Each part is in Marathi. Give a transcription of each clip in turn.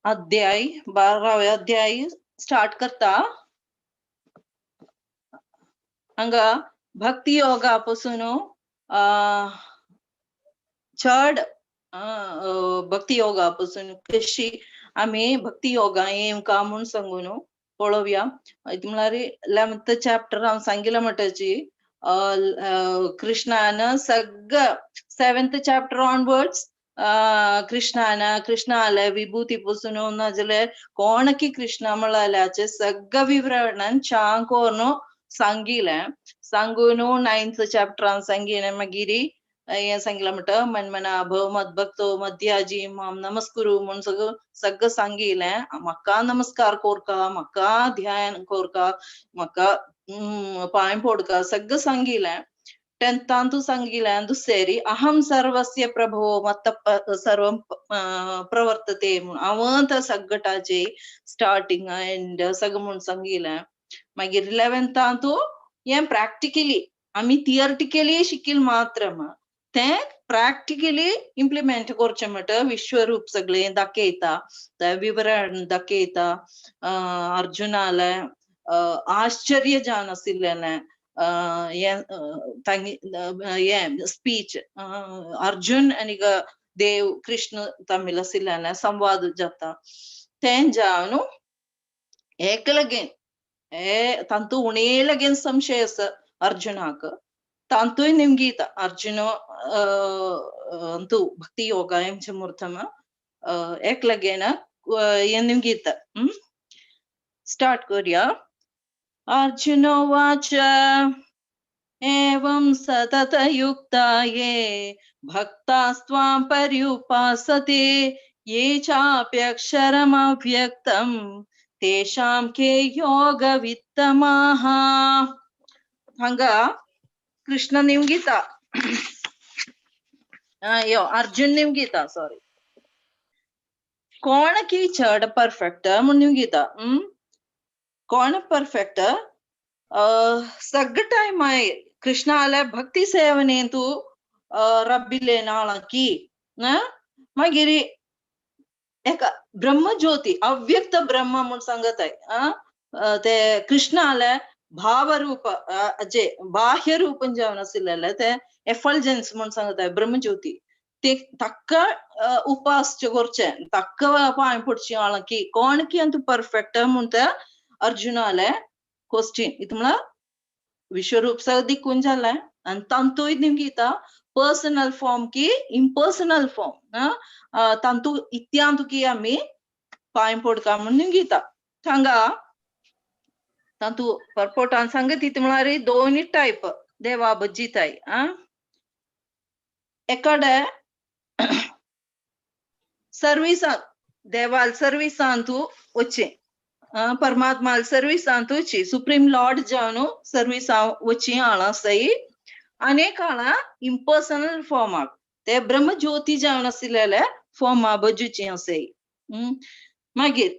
अध्याय 12 अध्याय स्टार्ट करता हांगा भक्ती योगापासून चड भक्ती योगापासून कशी आम्ही भक्ती योगा हेमका म्हूण सांगून पळोवया. म्हळ्यार 11th चॅप्टर हांव सांगिला म्हणटाची कृष्णान सगळं 7th चॅप्टर ऑनवर्ड्स कृष्ण आले विभूती पासून नाजाल्यार कोणकी कृष्ण म्हळ्याचे सगळं विवरण चांग कोरून सांगिले सांगून 9th चॅप्टरान सांगिले मागीर हे सांगिला म्हणटा मनमना भव मदभक्तो मध्याजी माम नमस्कुरू म्हूण सगळं सांगिले म्हाका नमस्कार कोरका म्हाका ध्यान कोरका म्हाका पांय पोडका सगळं सांगिले 10th सांगिले दुसरी अहम सर्वस्य प्रभो मत्त सर्व प्रवर्तते म्हूण हांव सगळ्याचे स्टार्टिंग एंड सगळं म्हूण सांगिले मागीर 11th हे प्रॅक्टिकली आम्ही थियरिटिकली शिकिल मात्र ते प्रॅक्टिकली इम्प्लिमेंट करचे म्हणटा विश्वरूप सगळे दाखयता विवरण दाखयता अर्जुनाले आश्चर्य जावन आशिल्लें स्पीच अर्जुन आनी देव कृष्ण तमिल आशिल्लें संवाद जाता तें जावन एक लगेन तांतू उणे लगेन संशय आसा अर्जुनाक तांतूय निमगीता अर्जुन अंतू भक्ति योगा हेंचे मुहूर्तम एक लगेन हे निमगीता स्टार्ट करूया. अर्जुनोवाच एवं सततयुक्ता ये भक्तास्त्वां पर्युपासते ये चाप्यक्षरमव्यक्तं तेषां के योगवित्तमाः. हांगा कृष्ण निमगीता यो अर्जुन निमगीता सॉरी कोण की चड परफेक्ट म्हूण निमगीता कोण परफेक्ट सगळं टाइम कृष्ण आल्या भक्ती सेवने तू रब्बिले नाळकी मागीर एक ब्रह्मज्योती अव्यक्त ब्रह्म म्हूण सांगत ते कृष्ण आल्या भावरूप जे बाह्य रूप जावन आशिल्लें ते एफल्जन्स म्हूण सांगत ब्रह्मज्योती ते तक्क उपास करचे तक्क पांय पडची आळकी कोण की अंतू परफेक्ट म्हूण ते अर्जुनाले क्वेश्चन इत म्हळ्यार विश्वरूप दिकून जालें आनी तांतूय निमगीता पर्सनल फॉर्म की इम्पर्सनल फॉर्म तांतू इत्यांतू की आमी पांय पडका म्हूण निमगीता हांगा तांतू परपोटान सांगत इत म्हळ्यार दोनी टायप देवा बज्जिताय एकाडे सर्विसां देवाल सर्विसां तू वच्चे परमात्मा सर्विसां तुची सुप्रीम लॉर्ड जावन सर्विसां वच्ची आळा सई अनेक आळा इम्पर्सनल फॉर्माक ते ब्रह्मज्योती जावन आशिल्ले फॉर्मा बज्जुची असई मागीर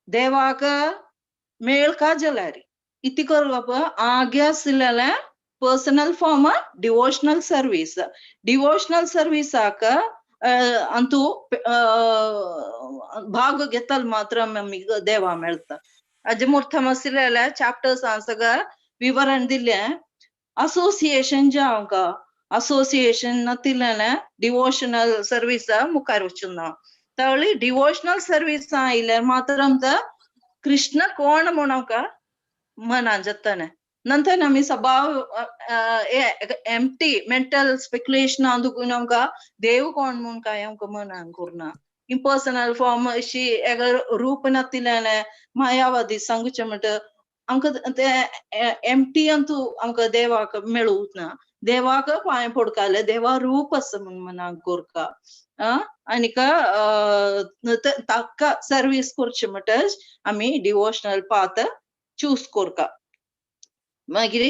देवाक मेळ का जाल्यार इति करप आगे आशिल्ले पर्सनल फॉर्म डिवोशनल सर्विसाक अंतू भाग घेतल मात्र देवा मेळता हाजे मुहूर्तम आशिल्ले चॅप्टर्स सगळं विवरण दिले असोसिएशन जावंका असोसिएशन नातिल्ले डिवोशनल सर्विस मुखार वचना तळी डिवोशनल सर्विस आयल्यार मात्र कृष्ण कोण म्हणून मना जाताने नंतर आम्ही स्वभाव एम्प्टी मेंटल स्पेक्युलेशन अंदुकून आमकां देव कोण म्हणून काय आमकां मनान करना इम्पर्सनल फॉर्म अशी रूप नातिल्ले मायावादी सांगचे म्हणटा आमकां ते एम्प्टी अंतू आमकां देवाक मेळूच ना देवाक पांय पडकाले देवा रूप आसा म्हूण मनाक कोरका आनीक ताका सर्वीस करचे म्हणटच आमी डिवोशनल पाथ चूज कोरका मागीर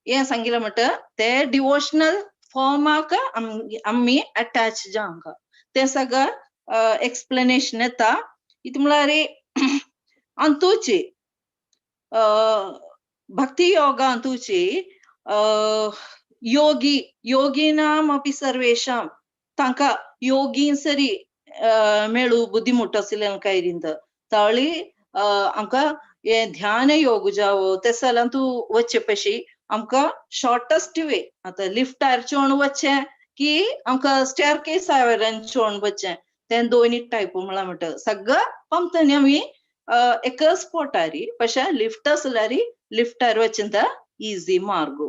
हे सांगिल्लें म्हणटा ते डिवोशनल फॉर्माक आमी अटॅच जावंका ते सगळं एक्सप्लेनेशन येता इत म्हळ्यार अंतूची भक्ती योगा अंतूची योगी योगिनाम अपि सर्वेषां तांकां योगीन सरी मेळू बुद्धिमुट आशिल्लें कायरींत ताळी आमकां हे ध्यान योग जावो ते जाल्यार तूं वच्चे पशी आमकां शॉर्टेस्ट वे आतां लिफ्टार चोवन वच्चें की आमकां स्टेअर केसा वयल्यान चोवन वच्चें तें दोनी टायप म्हणटा सगळं पंपतांनी आमी एक स्पॉटार पशे लिफ्ट आसल्यार लिफ्टार वच्चें इजी मार्ग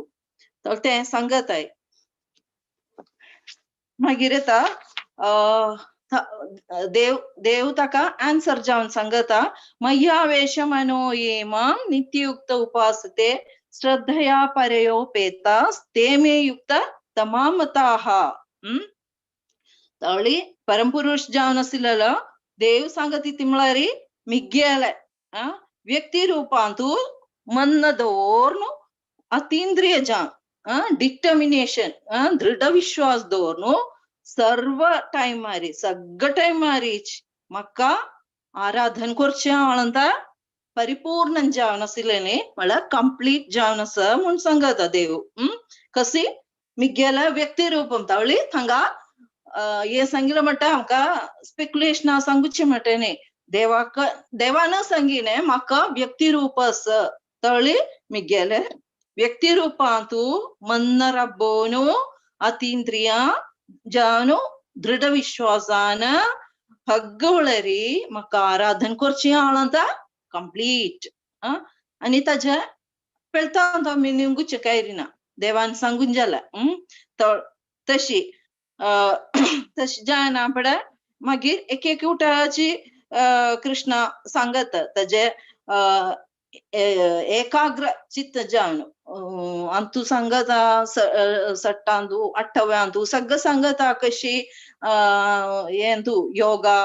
तें सांगताय मागीर येता देव देव ताका आन्सर जावन सांगता मह्या वेश मनो ये मां नित्ययुक्त उपासते श्रद्धया परयोपेता ते मे युक्त तमामताः तळी परमपुरुष जावन आशिल्लो देव सांगत ती म्हळ्यार मिग्गेले व्यक्ती रूपान तूं मन दवरून अतिंद्रिय जावन डिटर्मिनेशन दृढ विश्वास दवरून सर्व टायमार सगळ्या टायमार म्हाका आराधन करचें म्हणटा परिपूर्ण जावन आशिल्लें म्हळ्यार कंप्लीट जावन आसा म्हूण सांगता देव कशी मिग्गेले व्यक्ती रूपम तावळी हांगा हे सांगिल्लें म्हणटा आमकां स्पेक्युलेशनां सांगुचें म्हणटा न्ही देवाक देवान सांगिलें म्हाका व्यक्ती रूप आसा तळी मिग्गेले व्यक्ती रूपान तूं मन रब्बोन अतींद्रिया जावन दृढ विश्वासान हग्गवळरी म्हाका आराधन करचें म्हणटा कंप्लीट आनी ताजे पेळता आमी निवंगुचें कांय ना देवान सांगून जाला तशी तशी जायना पडे मागीर एक एक उठाची कृष्णा सांगत ताजे एकाग्र चित्त जावन अंतू सांगता सट्टांतू अठ्ठव्यांतू सगळं सांगता कशी हें तू योगा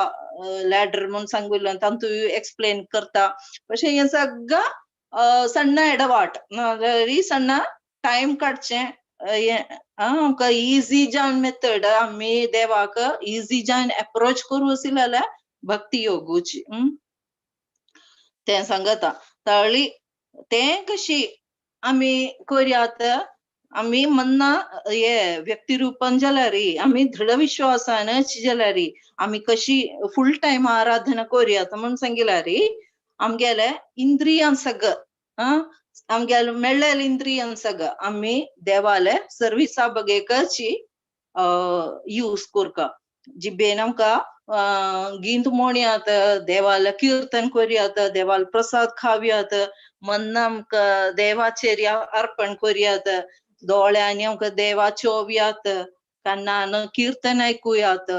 लॅडर म्हणून सांगिल्लें तांतू एक्सप्लेन करता अशें हें सगळं सण्ण एडवाट नाजाल्यार सण्ण टायम काडचें आमकां इजी जावन मेथड आमी देवाक इजी जावन अप्रोच करूं आशिल्लें जाल्यार भक्ती योगूची तें सांगता तळी तें कशी आमी करयात आमी मन्ना हे व्यक्ती रूपान जाल्यार आमी दृढ विश्वासान जाल्यार आमी कशी फुल टायम आराधना करयात म्हणून सांगिल्यार आमगेले इंद्रियां सगळं आमगेले मेळ्ळेले इंद्रियां सगळं आमी देवाले सर्विसा बगेकची यूज करका जिबेन आमकां गीत म्हणयात देवाले कीर्तन करयात देवाले प्रसाद खावयात मन आमकां देवाचेर अर्पण करयात दोळ्यांनी आमकां देवा चोवयात कानान कीर्तन आयकुयात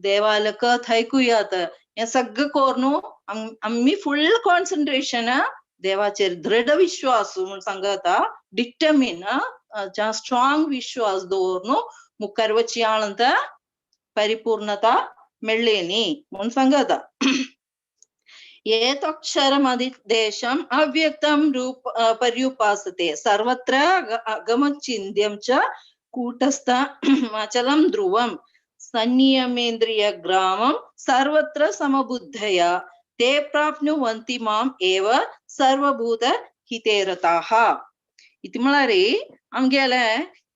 देवाले कथ आयकुयात हें सगळं करून आमी फुल कॉन्सन्ट्रेशन देवाचेर दृढ विश्वास म्हूण सांगता डिटर्मिन स्ट्रॉंग विश्वास दवरून मुखार वची म्हणटा परिपूर्णता मेळ्ळेनी म्हूण सांगता एतक्षरमधिदेशम् अव्यक्तं रूप पर्युपासते सर्वत्र अगमचिन्त्यं च कूटस्थमचलं ध्रुवं संनियमेन्द्रिय ग्रामं सर्वत्र समबुद्धया ते प्राप्नुवन्ति माम् एव सर्वभूत हिते रताः इति म्हळ्यार आमगेले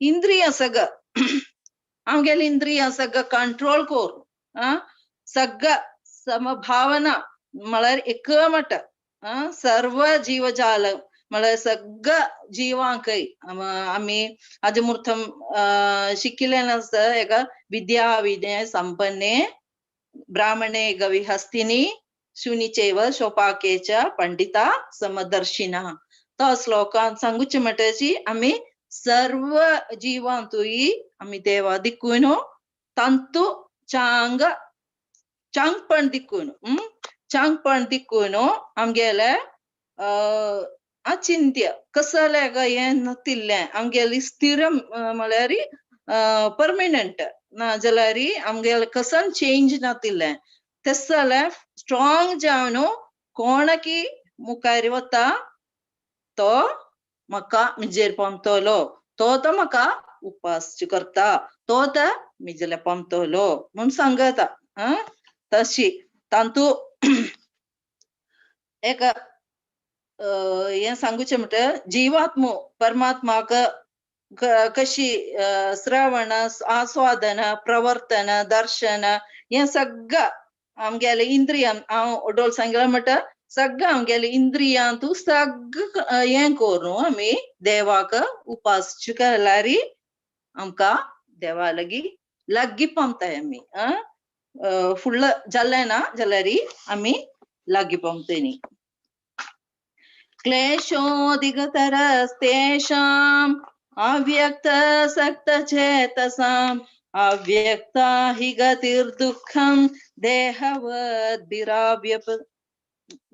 इंद्रिय सगळं आमगेले इंद्रिय सगळं कंट्रोल करून सगळं समभावना म्हळ्यार एक मट सर्व जीवजाल म्हळ्यार सगळं जिवांकय आमी हाजे मुर्थम शिकिल्लें आसता हेका विद्या विनय संपन्ने ब्राह्मणे गविहस्तिनी शुनिचैव शोपाके च पंडिता समदर्शिनः तो श्लोकान सांगुचे म्हणटची आमी सर्व जिवांतूय आमी देवा दिकून तांतू चांगपण दिकून आमगेले अचिंत्य कसले हें नतिल्लें आमगेली स्थिर म्हळ्यार परमनंट ना जाल्यार आमगेले कसन चेंज नातिल्लें तेस जाल्यार स्ट्रॉंग जावन कोणाकी मुखार वता तो म्हाका मिजेर पावतलो तो म्हाका उपास करता तो मिजेले पावतलो म्हूण सांगता तशी तांतू एक हें सांगुचें म्हणटा जिवात्मो परमात्माक कशी श्रवण आस्वादन प्रवर्तन दर्शन या सगळं आमगेले इंद्रियां हांव ओडोल सांगला म्हणटा सगळं आमगेले इंद्रियां तू सगळं हें करू आमी देवाक उपासच केल्यारी आमकां देवा लागीं पंपताय आमी फुडलं जाल्लें ना जाल्यार आमी लागीं पंपतली क्लेशोऽधिगतरस्तेषाम् अव्यक्तसक्तचेतसाम् अव्यक्ता हि गतिर्दुःखम्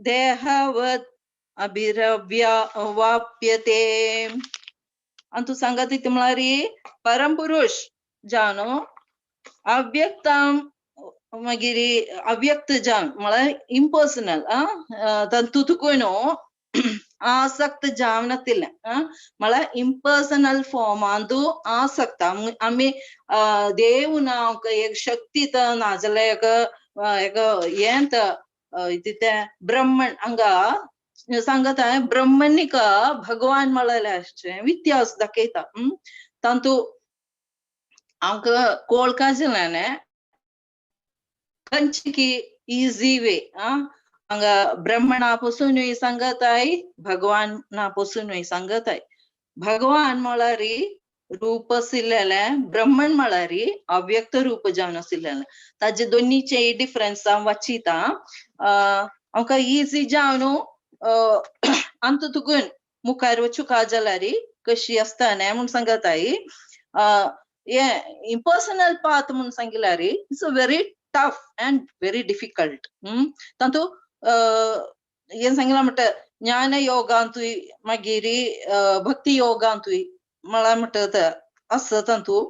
देहवद् अभिरव्यावाप्यते अंतु सांगत इति म्हळ्यार परमपुरुष जावन अव्यक्तां मागीर अव्यक्त जावन म्हळ्यार इम्पर्सनल तातूंतूय आसक्त जावनातिल्लें म्हळ्यार इम्पर्सनल फॉर्मांतू आसक्त आमी देव नांव एक शक्ती नाजाल्यार एक हें तें ब्रह्मण हांगा सांगत ब्रह्मणिक भगवान म्हळ्यार व्यत्यास दाखयता तातूंत आमकां कळोवका जालें खंयची इजी वे हांगा ब्रह्मणा पासूनय सांगताय भगवाना पासूनय सांगताय भगवान म्हळ्यार रूप आशिल्लें ब्रह्मण म्हळ्यार अव्यक्त रूप जावन आशिल्लें ताजे दोनीचे डिफरन्स हांव वाचिता आमकां इजी जावन अंतुतून मुखार वचूंक जाल्यार कशी आसता न्ही म्हूण सांगताय इम्पर्सनल पाथ म्हूण सांगिल्यार it's a very tough and very difficult तातू हें सांगला म्हणटा ज्ञान योगांतूय मागीर भक्ती योगांतूय म्हळ्यार म्हणटा आसता तातू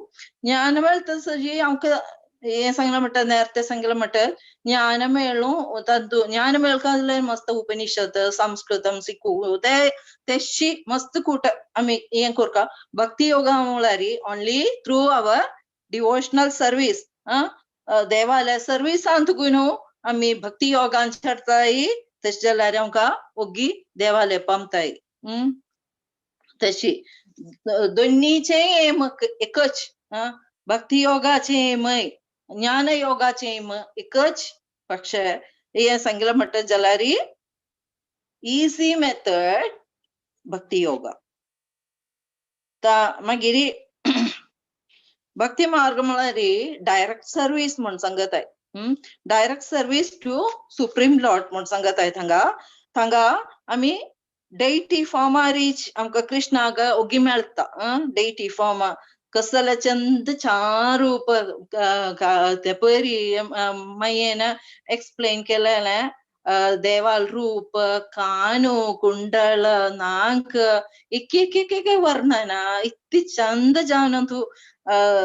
ज्ञान मेळटा तशी आमकां हें सांगला म्हणटा नेरते सांगला म्हणटा ज्ञान मेळ्ळू तातू ज्ञान मेळका जाल्यार मस्त उपनिषद संस्कृतम शिकू तेशी मस्त कूट आमी हें करका भक्ती योगा म्हळ्यार only through our devotional service देवालय सर्विसांतूय आमी भक्ती योगान चडताय तशें जाल्यार आमकां ओगी देवालय पंपताय तशी दोनीचे एम एकच भक्ती योगाचे एमय ज्ञान योगाचे एम एकच पक्ष हें सांगला म्हणटा जाल्यार इजी मेथड भक्ती योगा मागीर भक्ती मार्ग म्हळ्यार डायरेक्ट सर्वीस म्हूण सांगताय direct service to supreme lord म्हूण सांगताय थांगा आमी डेटी फॉर्मार आमकां कृष्णाक ओगी मेळटा डेटी फॉर्म कसले चंद चार रूप ते पयरी मायेन एक्सप्लेन केलेलें देवाल रूप कानु कुंडल नाक एक वर्णन इतली चंद जावन तू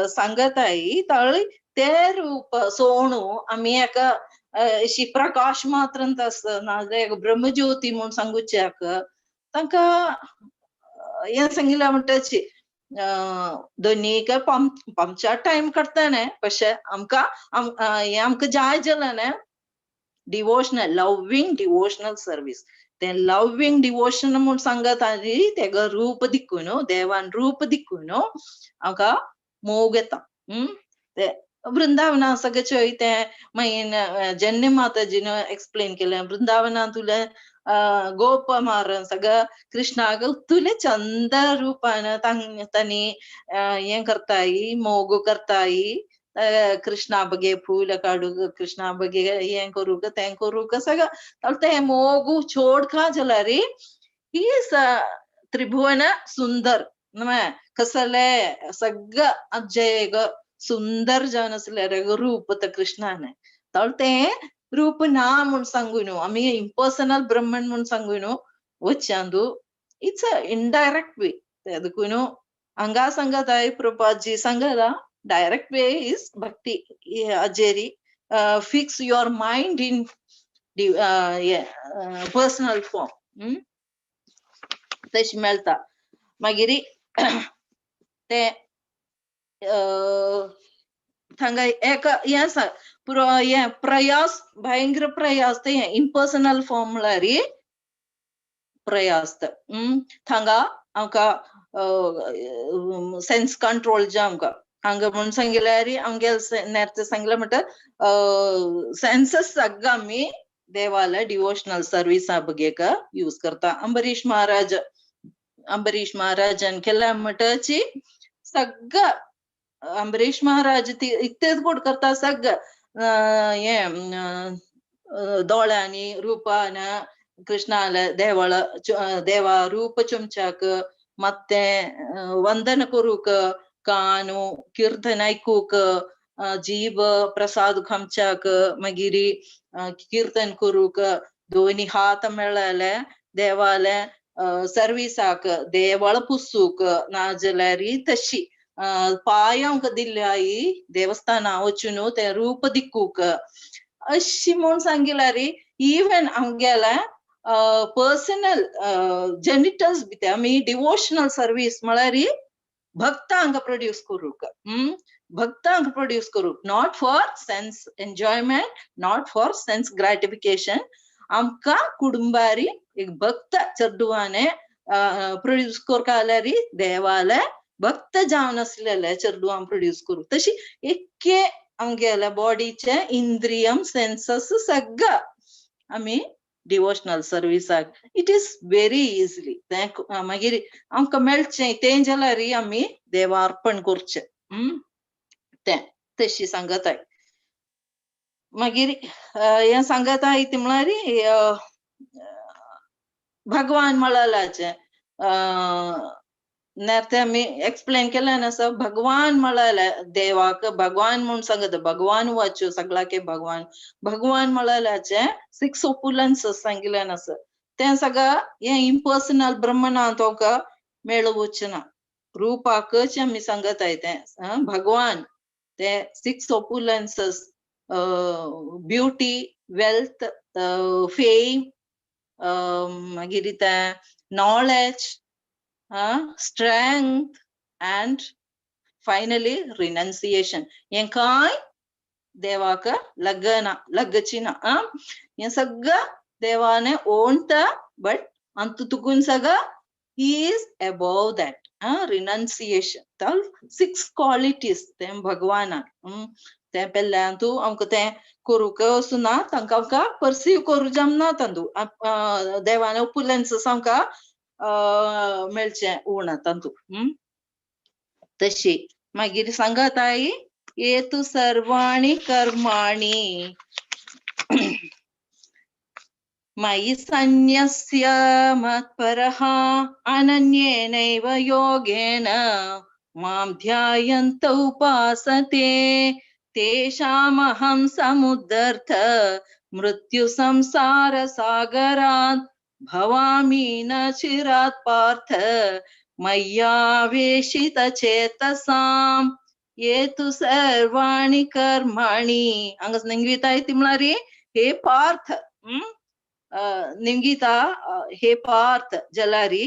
सांगताय ताळी ते रूप सोणू आमी एका अशी प्रकाश मात्र नाजाल्यार ब्रह्मज्योती म्हूण सांगुच्याक तांकां हें सांगिल्लें म्हणटाची दोनीक पंपच्या टायम करता न्ही कशें आमकां हें आमकां जाय जालें न्ही डिवोशनल लविंग डिवोशनल सर्वीस ते लविंग डिवोशन म्हूण सांगत आनी तेका रूप दिकून देवान रूप दिकून आमकां मोग येता ते वृंदावना सगळें चोय तें मागीर जेन्ना माताजीन एक्सप्लेन केलें वृंदावना तुले गोप मारन सगळं कृष्णाक तुले चंद रूपान तांणी हें करताय मोग करताय कृष्णा बगे फूल काडूक कृष्णा बगे हें करूक तें करूक सगळं तें मोगू छोडका जाल्यार ही त्रिभुवन सुंदर कसले सगळं अजय सुंदर जावन आसल्यार रूप ते कृष्णान तें रूप ना म्हूण सांगून आमी इम्पर्सनल ब्रह्मण म्हूण सांगून वच्चांदू इट्स अ इनडायरेक्ट वे देखून हांगा सांगताय प्रभुपादजी सांगला डायरेक्ट वे इज भक्ती अजेरी fix your mind in personal form तशी मेळटा मागीर ते थांगा एक हें सांग प्रयास भयंकर प्रयास ते इम्पर्सनल फॉर्म म्हळ्यार प्रयास थांगा आमकां सेन्स कंट्रोल जे आमकां हांगा म्हण सांगिल्यार आमगे नेरते सांगला म्हणटा सेन्सस सगळा आमी देवाला डिवोशनल सर्विसा बगेक यूज करता. अंबरीश महाराजान केला म्हणटाची सगळा अंबरीश महाराज इतकेच गोड करता सगळं हे दोळ्यांनी रूपान कृष्णाला देवा रूप चुमचाक ಮತ್ತೆ ವಂದನ करूक कानो कीर्तन ऐकूक जीव प्रसाद खामच्याक मागिरी कीर्तन करूक दोन्ही हात मेळाले देवाले सर्विसाक देवळ पुसूक नाजाल्यार तशी पायांक दिल्ल्याई देवस्थान वचून ते रूप दिकूक अशी म्हूण सांगिल्यार इवन आमगेला पर्सनल जेनिटल्स भितर आमी डिवोशनल सर्विस म्हळ्यार भक्तांक प्रोड्यूस करूक भक्तांक प्रोड्यूस करूक not for sense enjoyment not for sense gratification आमकां कुटुंबारी एक भक्त चेडवाने प्रोड्यूस करता जाल्यार देवाले भक्त जावन असलेले चेडवां प्रोड्यूस करूक तशी एक्के आमगेल्या बॉडीचे इंद्रियम सेन्सस सगळा आमी डिवोशनल सर्विसाक इट इज व्हेरी इझिली मागीर आमकां मेळचें तें जाल्यार आमी देवा अर्पण करचें तें तशी सांगत आय. मागीर हे सांगत आय ती म्हळ्यार भगवान म्हळालाचे नेरते आमी एक्सप्लेन केलें आसा भगवान म्हळाले देवाक भगवान म्हूण सांगत भगवान वाच्यो सगळ्याके भगवान म्हळाल्याचे 6 ओपुलन्स सांगिल्ले आसा तें सगळं हे इम्पर्सनल ब्रह्मना तोका मेळवूच ना रूपाकच आमी सांगत आय तें भगवान ते 6 ओपुलन्स ब्युटी वेल्थ फेम मागीर तें knowledge strength and finally renunciation हें कांय देवाक लगचिना हें सगळं देवाने ओणता बट अंत तुकून सगळं he is above that renunciation 6 qualities तें भगवानाक तें पेल्ल्यान तूं आमकां तें करूक वचूना तांकां आमकां परसीव करूं जमना तांदू देवान ओपुलन्स आमकां मेळचें उण तांतू तशी मागीर सांगत आई एतु सर्वाणि कर्माणि मयि सन्न्यस्य मत्परः अनन्येनैव योगेन मां ध्यायन्त उपासते तेषामहं समुद्धर्थ मृत्यु संसार सागरात् भवामि न चिरात् पार्थ मय्यावेशित चेतसाम् एतु सर्वाणि कर्माणि हंग निंगिता ಐತಿ म्हळ्यार हे पार्थ निंगिता हे पार्थ जलारी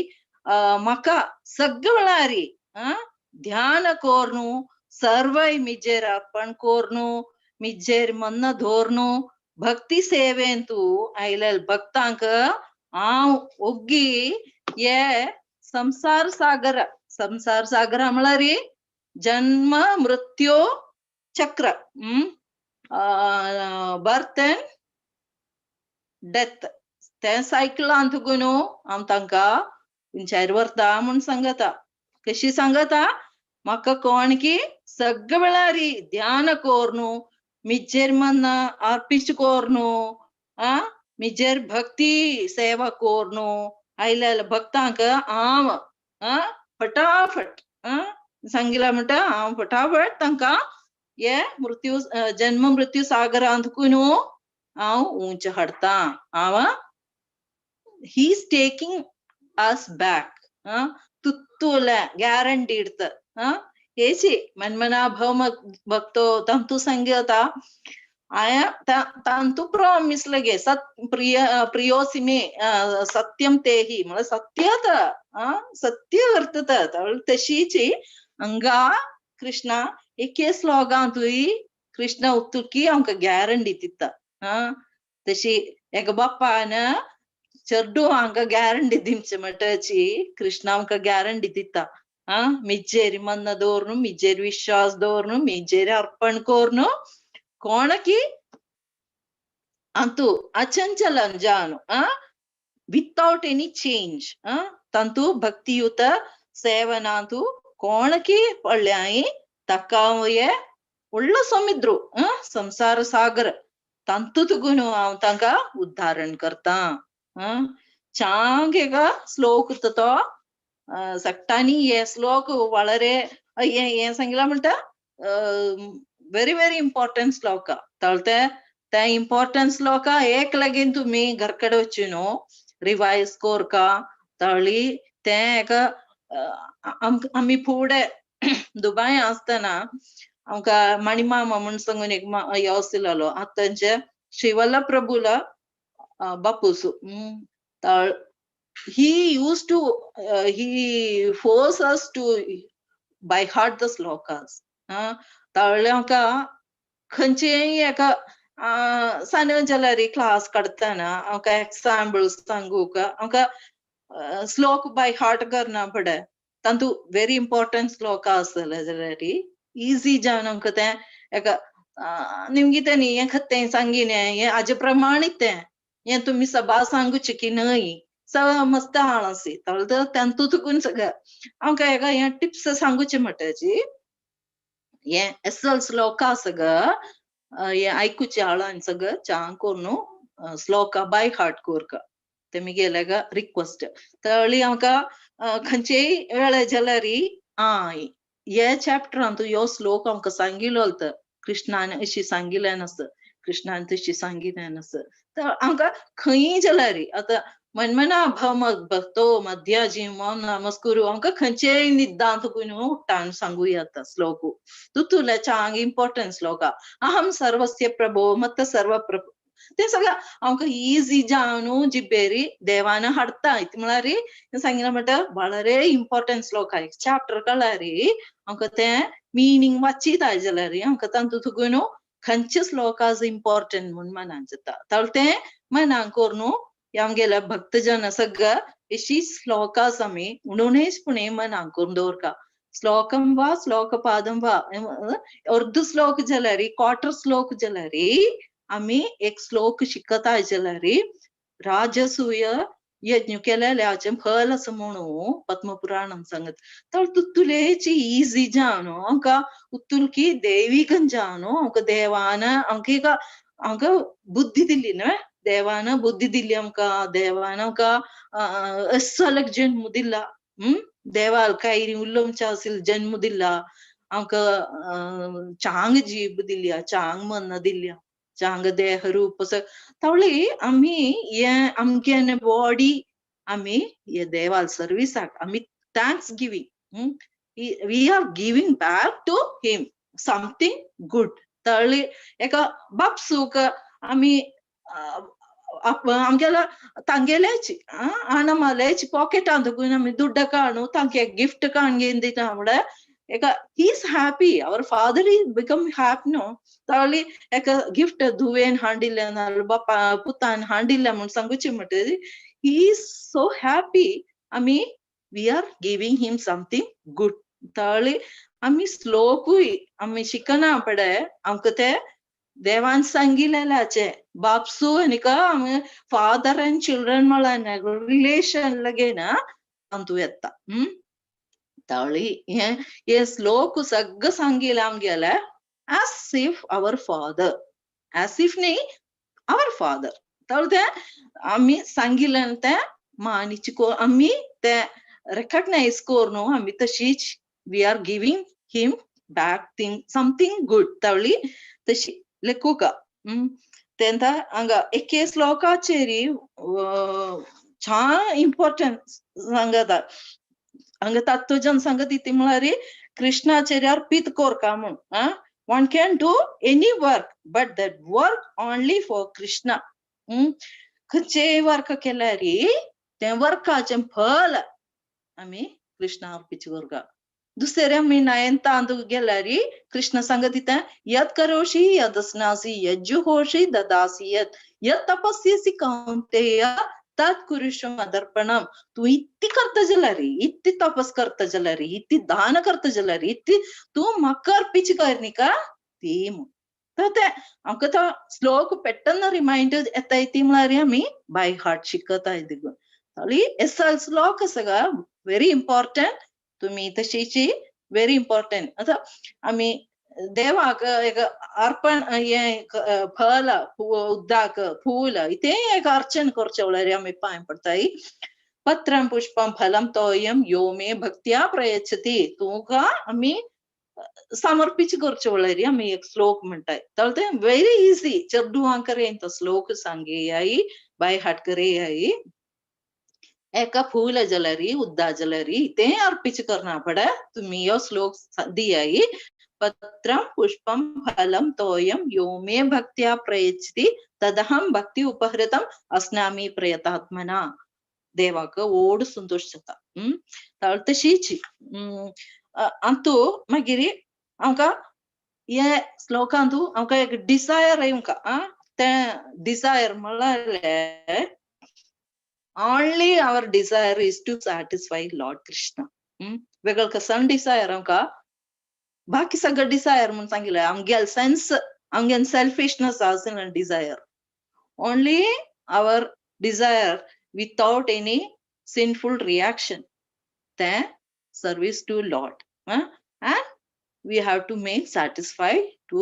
म्हाका सगळ्यारी ध्यान कोरनु सर्वय मिजेर अर्पण कोरनु मिजेर मन धोरनु भक्ती सेवेंतू आयलेल भक्तांक हांव ओग्गी ये संसार सागर म्हळ्यार जन्म मृत्यू चक्र बर्थ एंड डेथ ते सायकलांत गुनू हांव तांकां विचार व्हरता म्हूण सांगता कशी सांगता म्हाका कोण की सगळ्यार ध्यान कोरनु मिजेर मन अर्पिच कोरनु मिजेर भक्ती सेवा कोरनु आयल्या भक्तांक हांव फटाफट सांगिला म्हणटा हांव फटाफट तांकां हे मृत्यू जन्म मृत्यू सागरांत कुनू हांव उंच हाडता he is taking us back तुत्तुले guaranteed हेची मनमना भव भक्तो तंतु संगीता आया तंतु प्रॉमिस लगे प्रियोसी में सत्यम तेही म्हळ्यार सत्यता सत्य वर्तता तशीची हंगा कृष्णा एके श्लोकांतूय कृष्ण उक्तुकी आमकां गॅरंटी दिता तशी एका बापान चेडू हांकां गॅरंटी दिवचे म्हणटाची कृष्ण आमकां गॅरंटी दिता मिज्जेरी मन दौरनु मिज्जेरी विश्वास दौरनु मिज्जेरी अर्पण कोरनु कोण की अंतु अचंचलन जानु विथाउट एनी चेंज तंतु भक्तियुत सेवनांतु कोण की पಳ್ಳ್ಯಾಯಿ तक्कावये उल्ल समुद्र संसार सागर तंतुतुगुनु तंग उद्धारण करता चांगे का श्लोक तो सक्टानी ये श्लोक वलरे ये संगिला म्हणता वेरी वेरी इंपॉर्टेंट श्लोक तळते त्या इंपॉर्टेंट श्लोक एक लगीन तुम्ही घरकडे वचुनो रिवाइज कोर का तळी ते एक आम्ही पुढे दुबई असताना आमका मणिमामा म्हणून सांगून एक येवसिल्लो आतांचे Shrivallabh प्रभूला बापूसु he used to he forced us to by heart the slokas ताळ्ळे आमका खंयचेय एका सानजलारी क्लास काडताना आमका एक्झाम्पल सांगूक आमका श्लोक बाय हार्ट करना पडे तातू वेरी इंपॉर्टंट श्लोक आसले जाल्यार ಈಸಿ ಜಾನ್ ಅಂಕತೆ ಯಾಕ ನಿಮ್ಗಿತೆ ನೀ ಏನ್ ಖತ್ತೆ ಸಂಗಿನೆ ಅಜ ಪ್ರಮಾಣಿತೆ ಏನ್ तुम्ही सभा सांगूची की नाही मस्त आळसी तळद त्यांतू तुकून सगळं आमका एका हे टिप्स सांगूचे म्हटची हे एसल श्लोका सगळं हे ऐकूचे आळान सगळं चांग कोरनु श्लोका बाय हार्ट कोरका तेमी गेल्याग रिक्वेस्ट तळी आमका खंयचे वेळे जाल्यारी ये चॅप्टर अंतू यो श्लोक आमकां सांगिल्लो कृष्णान अशी सांगिल्ल्यान आस कृष्णान तशी सांगिल्ल्यान आस तर आमकां खंयी जाल्यार आतां मनमना भमक भक्तो मध्या जीवम नमस्कुरु आमकां खंयचेय निदान तुकून उट्टान सांगू येता श्लोक तुतुले चांग इंपॉर्टंट श्लोका अहम सर्वस्य प्रभो मत्त सर्व प्रभो ते सगळं आमकां ಈಸಿ जावनु जिबेरी देवान हाडता इतलें म्हळ्यार सांगिल्लें म्हणटा വളരെ इंपॉर्टंट श्लोक आय चॅप्टर कळ्ळ्यार आमकां ते मिनींग वाचिता जाल्यार आमकां तातूंत तुगून खंयचे श्लोकास इंपॉर्टंट म्हूण मनान जाता तर ते मनान कोरून आमगेल्या भक्तजन सगळं अशी श्लोकास आमी उणेचपणे मनान करून दवरता श्लोकं वा श्लोकपादं वा अर्ध श्लोक जाल्यार क्वार्टर श्लोक जाल्यार आम्ही एक श्लोक शिकताय जाल्यार राजसूय यज्ञ केलेल्याचे फल असं म्हणू पद्मपुराणं सांगत तर तुलेची ಈಸಿ जावनु आमकां उतुलकी दैविकन जावनु आमकां देवान आमकां बुद्धी दिल्ली न्हय देवान बुद्धी दिल्ली आमकां देवान आमकां अस्सलक जन्म दिला देवाल कायरी उल्लमच्या असेल जन्म दिला आमकां चांग जीब दिल्या चांग मन दिल्या चांग देह रूप तवळी आम्ही ये आमगे बॉडी आम्ही ये देवाल सर्विसाक आम्ही thanks giving we are giving back to him something good तळी एका बापसूक आम्ही आमगेला तांगेलेची आनमालेची पॉकेटान दुखून आम्ही दुड्ड काणू तांके गिफ्ट काण घेवन दिता म्हळ्यार एका he is happy our father is become happy no तळी एका गिफ्ट धुवेन हांडिल्ले नाल बापा पुतान हांडिल्ले म्हूण सांगूचे म्हणटरी he is so happy आमी we are giving him something good तळी आमी श्लोकूय आमी शिकना पडे आमकां ते देवान सांगिल्लेलाचे बापसू आनीक आमी फादर एंड चिल्ड्रन म्हळ्यार रिलेशन लगेन तांतू येता तळी हे श्लोक सगळं सांगिल्लें आमगेले as if our father as if नी our father तळ ते आमी सांगिल्लें ते मानिची आमी ते रेकग्नाइज कोरनु आमी तशीच we are giving him back thing something good तळी तशी लेखुका तेंता हांगा एके श्लोकाचेरी छा इंपॉर्टंट सांगता हांगा तत्वजन सांगत इति म्हळ्यार कृष्णाचेर अर्पीत कोरका म्हूण one can do any work but that work only for Krishna खंयचे वर्क केल्यार ते वर्काचे फल आमी कृष्णा अर्पीत कोरका दुसरे आमी नयनतांत गेल्यार कृष्ण सांगत इता यत् करोषि यत् स्नासि यत् जुहोषि ददासि यत् तपस्यसि कौन्तेय tat kurisham adarpanam. Tu itti karta jalari, itti tapas karta jalari, itti dana karta jalari, itti tu makar pitch karnika theme. Tate amkata slok pettanna reminder etaiti malaria me by heart shikata idigu. Tali esal slok saga very important to me the shichi very important. Ata ami देवाक एक अर्पण ये फल उद्दाक फूल इते एक अर्चन करचे വളരെ आम्ही पाय पडताई पत्रं पुष्पं फलं तोयं यो मे भक्त्या प्रयच्छति तुका आम्ही समर्पित करचे വളരെ आम्ही एक श्लोक म्हणताय तर ते व्हेरी इझी चड्डू अंकरे इंत श्लोक सांगे आई बाय हार्ट करे आई एका फूल जलरी उद्दा जलरी ते अर्पित करना पड़ा तुम्ही यो श्लोक दियाई पत्रं पुष्पं फलं तोयं यो मे भक्त्या प्रयच्छति तदहं भक्ति उपहृतम अस्नामी प्रयतात्मना देवाक ओड संतोष जाता तळतशीची अंतु मागिरी आमका ये श्लोकांतू आमका एक डिझायर आमका ते डिझायर म्हळ्यार only our desire is to satisfy Lord Krishna. वेगळ कसन डिझायर आमका बाकी सगळं डिझायर म्हणून सांगितलं आमगेल सेन्स आमगेन सेल्फिशनेस आसन desire only our desire without any sinful reaction ते service to lord and we have to make satisfied to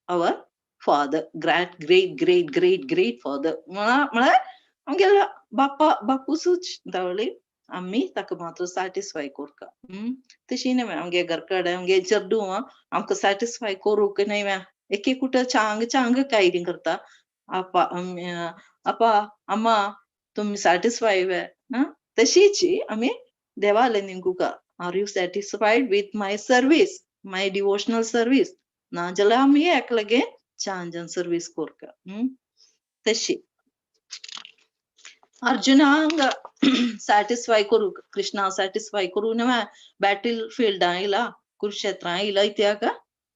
our father great father मला आमगेल बापूसूच दावली आम्ही ताका मात्र सॅटिस्फाय करका तशी न्हय आमगे घरकडे आमगे चड्डू आमकां सॅटिस्फाय करूंक न्हय एक कुठं चांग कायरी करता आपा अम्मा तुम्ही सॅटिस्फाय तशीच आम्ही देवाले निंगुका are you satisfied with my service my devotional service ना जाल्यार आम्ही एकलगे छान सर्विस करका तशी अर्जुनांग सॅटिस्फाय करू कृष्णा सॅटिस्फाय करू नव्हे बॅटल फील्ड आयला कुरुक्षेत्र आयला इत्याक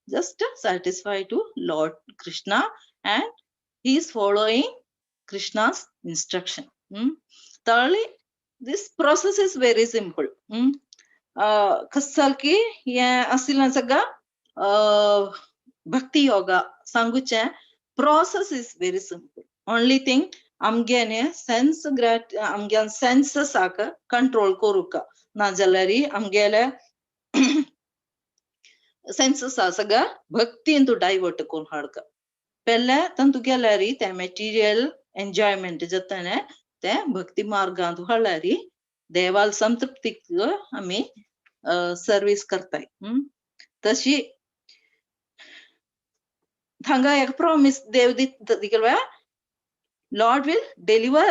just satisfy to Lord Krishna and he is following Krishna's instruction. Thirdly, this process is very simple. कसं की हे असलं सगळं भक्ती योगा सांगूचे process is very simple. Only thing आमगेने सेन्स आमगेन सेन्सेस आक कंट्रोल करूका ना जाल्यार आमगेले सेन्सेस सगळं भक्तीन तू डायवर्ट करून हाडका पहिले तंतु गेल्यारी ते मेटीरियल एन्जॉयमेंट जाताने ते भक्ती मार्गांत हाडल्यारी देवाल संतृप्तीक आम्ही सर्विस करताय तशी थांगा एक प्रॉमिस देव दिला Lord will deliver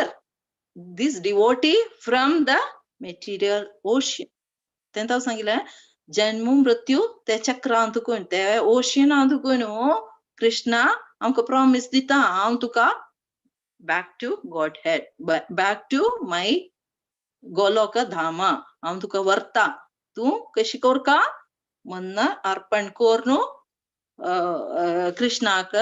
this devotee from the material ocean. त्यांता सांगितलं जन्म मृत्यू त्या चक्रांतून त्या ओशियनांतून कृष्णा आमका प्रॉमिस दिता हांव तुका back to Godhead back to my Golok Dhama हांव तुका व्हरता तू कशी करका मन्न अर्पण कोर कृष्णाक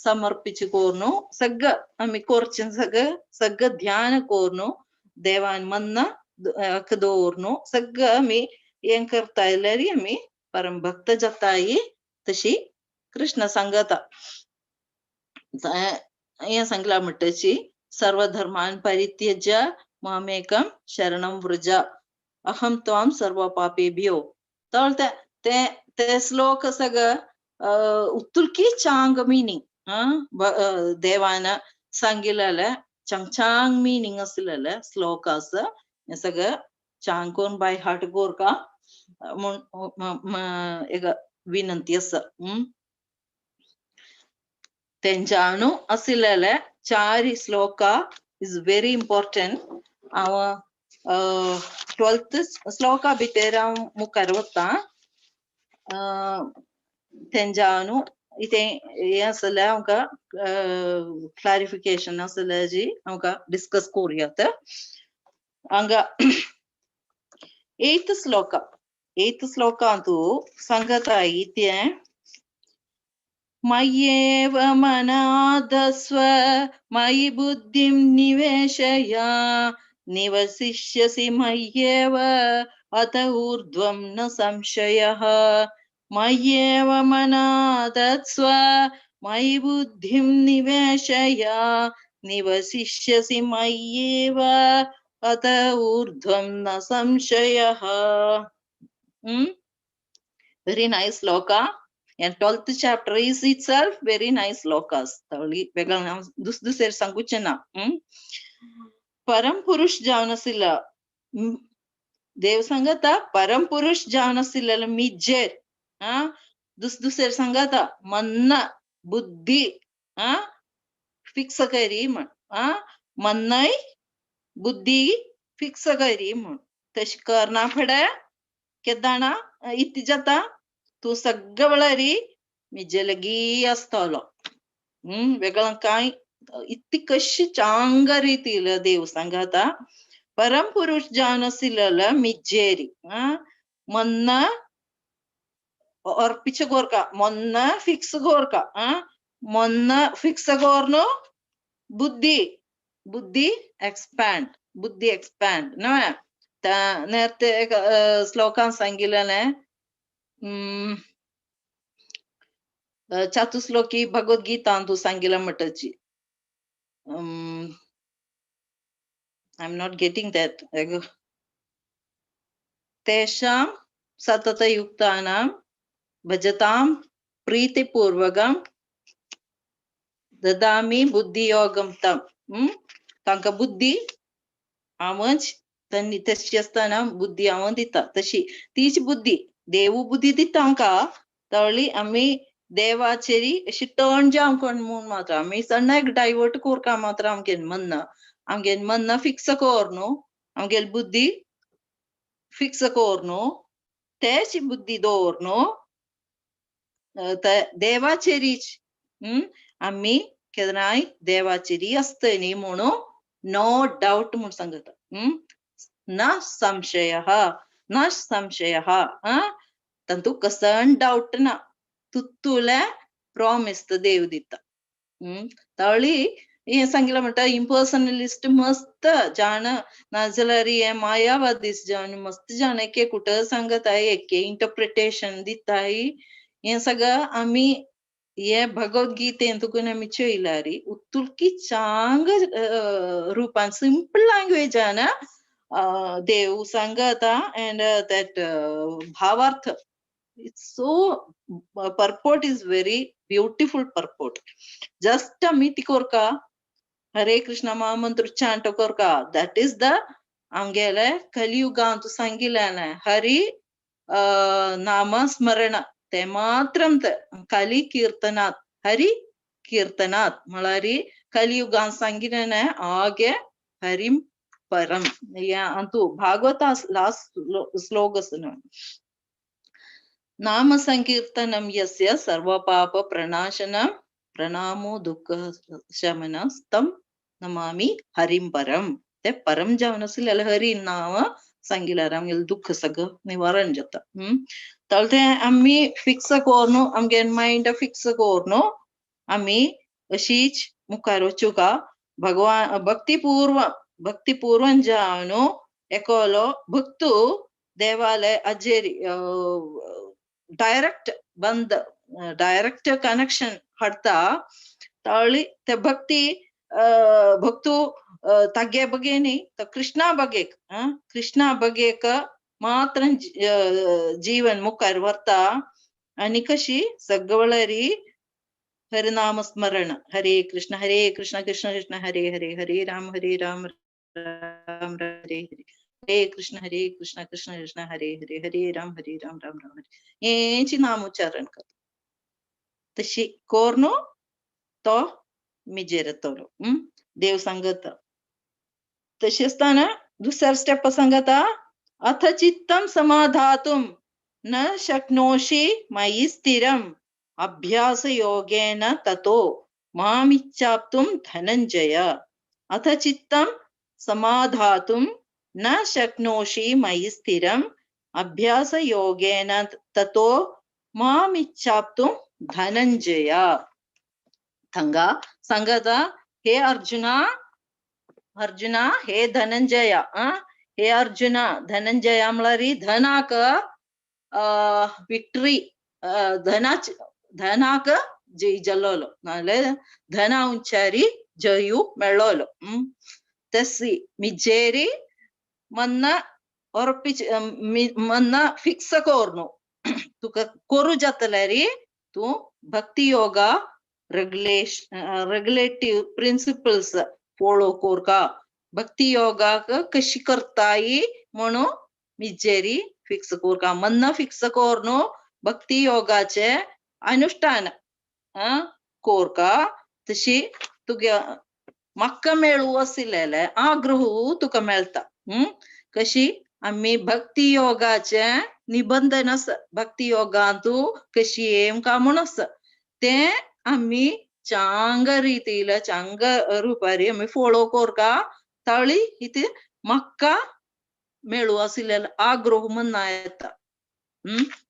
समर्पित कोरनु सगळं आम्ही कोरचें सगळं ध्यान कोरनु देवान मन्न दवरनु सगळं आम्ही हें करता जाल्यार आम्ही परम भक्त जाताय तशी कृष्ण सांगता हें सांगला म्हणटची सर्व धर्मान परित्यज्य मामेकं शरणं व्रज अहम त्वां सर्व पापेभ्यो तर ते श्लोक सगळं उत्तुलकी चांग मीनिंग देवान सांगितलेले चांग मीनिंग असलेले श्लोक हे सगळं चांग कोण बाय हार्ट कोरका एक विनंती आसा तेंच्यानु असलेले 4 श्लोका इज व्हेरी इम्पॉर्टंट हांव 12th श्लोका भितर हांव मुखार वता तेंच्यानु इथे हे असल्या आमका क्लॅरिफिकेशन असल्या जी आमका डिस्कस करूयात हांगा 8th श्लोकांतू सांगता इथे मय्येव मनाधस्व मयि बुद्धिं निवेशय निवसिष्यसि मय्येव अत ऊर्ध्वं न संशयः मय्येव मनाधत्स्व मयि बुद्धिं निवेशय निवसिष्यसि मय्येव अत ऊर्ध्वं न संशयः. Very nice sloka. And 12th chapter is itself very nice slokas. दुसरे सांगूचे ना. परम पुरुष जावन आसिल्ला देव सांगता परम पुरुष जावन आसिल्लेलो मिज्जेर दुसरे सांगता मन्न बुद्धी फिक्स करी म्हण मन्नय बुद्धी फिक्स करी म्हण तशी करना फडे केदाना इति जाता तू सगळं वळरी मिज्जेलगी असतलो वेगळं काय इतकी कशी चांग रीतील देव सांगता परम पुरुष जावन आसिल्लेलो मिज्जेरी मन्न अर्पिच गोरका मन्न फिक्स गोरका मन्न फिक्स गोर्नु बुद्धी बुद्धी एक्सपैंड न നേരത്തെ ശ്ലോകം सांगिल्लें चतुश्लोकी भगवद्गीता तू सांगिल्लें म्हणटची I am not getting that. तेषां सततयुक्तानां भजतां प्रीतिपूर्वकं ददामि बुद्धियोगं तम तांकां बुद्धी आमच त्यांनी तशी असताना बुद्धी हांव दिता तशी तीच बुद्धी देवू बुद्धी दिता आमकां तळी आमी देवाचेरी अशी टर्न जावंक म्हूण मात्र आमी सण्णाक डायवर्ट कोरका मात्र आमगेन मन्न फिक्स कोर न्हू आमगेली बुद्धी फिक्स कोर न्हू तेची बुद्धी दवर न्हू देवाचेरीच आमी केन्नाय देवाचेरी आसतली म्हणून नो डाउट म्हूण सांगता न संशयः तंतु कसन डाउट ना तुले प्रॉमिस देव दिता तळी हे सांगिल्लें म्हणटा इम्पर्सनलिस्ट मस्त जाण नाजाल्यार हे मायावादीस जावन मस्त जाण एके कुठ सांगताय एके इंटरप्रिटेशन दिताय हे सगळं आमी हे भगवद्गीतेन तुकून आमी चयल्यार उतुलकी चांग रूपान सिंपल लँग्वेजान देव सांगता and that भावार्थ it's so purport is very beautiful purport just miti korka hare krishna mahamantra chant korka that is the angele kaliyuga antu sangilana hari nama smarana te matram kali kirtanat hari kirtanat malari kaliyuga sangilana age harim परम या अंतु भागवता लास्ट श्लोकस नाम संकीर्तनम यस्य सर्व पाप प्रणाशनम प्रणामो दुःख शमनस्तम नमामि हरिम परम ते परम जावन आसलेले हरी नाव सांगिल्यार आमगेले दुःख सगळं निवारण जाता तळते आमी फिक्स कोरनु आमगे माइंड फिक्स कोरनु आमी अशीच मुखार वचूका भगवान भक्तिपूर्वं जावनु एकोलो भक्तु देवालय अजेरी डायरेक्ट कनेक्शन हाडता तळी ते भक्तु तगे बगेनी कृष्णा बगेक मात्र जीवन मुखार व्हरता आनी कशी सगळरी हरिनाम स्मरण हरे कृष्ण कृष्ण कृष्ण हरे हरे हरे राम राम राम हरे हरे हरे कृष्ण कृष्ण कृष्ण हरे हरे हरे राम राम राम हरे हेंची नाम उच्चारण कर तशी कोरनु तो मिजेर येतलो देव सांगता तशी असताना दुसऱ्या स्टेप सांगता अथ चित्तं समाधातुं न शक्नोषि मयि स्थिरम् अभ्यास योगेन ततो मामिच्छाप्तुं धनंजय अथ चित्तं समाधातुं न शक्नोषि मयि स्थिरम् अभ्यास योगेन ततो मामिच्छाप्तुं Dhananjaya. Thanga Sangada, hey Arjuna, hey Dhananjaya. Hey Arjuna, Dhananjaya Amlari, Dhanaka victory, Dhanaka Jai Jalolo. Nale Dhana Unchari Jayu Melolo. Tessi Mijeri Manna Orpich Manna fixa corno. Tu koru jatalari tu bhakti yoga regulative principles follow korka. Bhakti yoga ka kashi kartai mono mijeri fix korka. Manna fix korno bhakti yoga che अनुष्ठान korka तशी तुगे मक्का मेळू असिलेले आग्रहू तुका मेळता कशी आम्ही भक्ती योगाचे निबंधनस भक्ती योगांतू कशी एम का म्हणस ते आम्ही चांग रीतीला चांग रुपारी आम्ही फॉलो कोरका तळी इथे मक्का मेळू असिलेला आग्रह म्हणना येता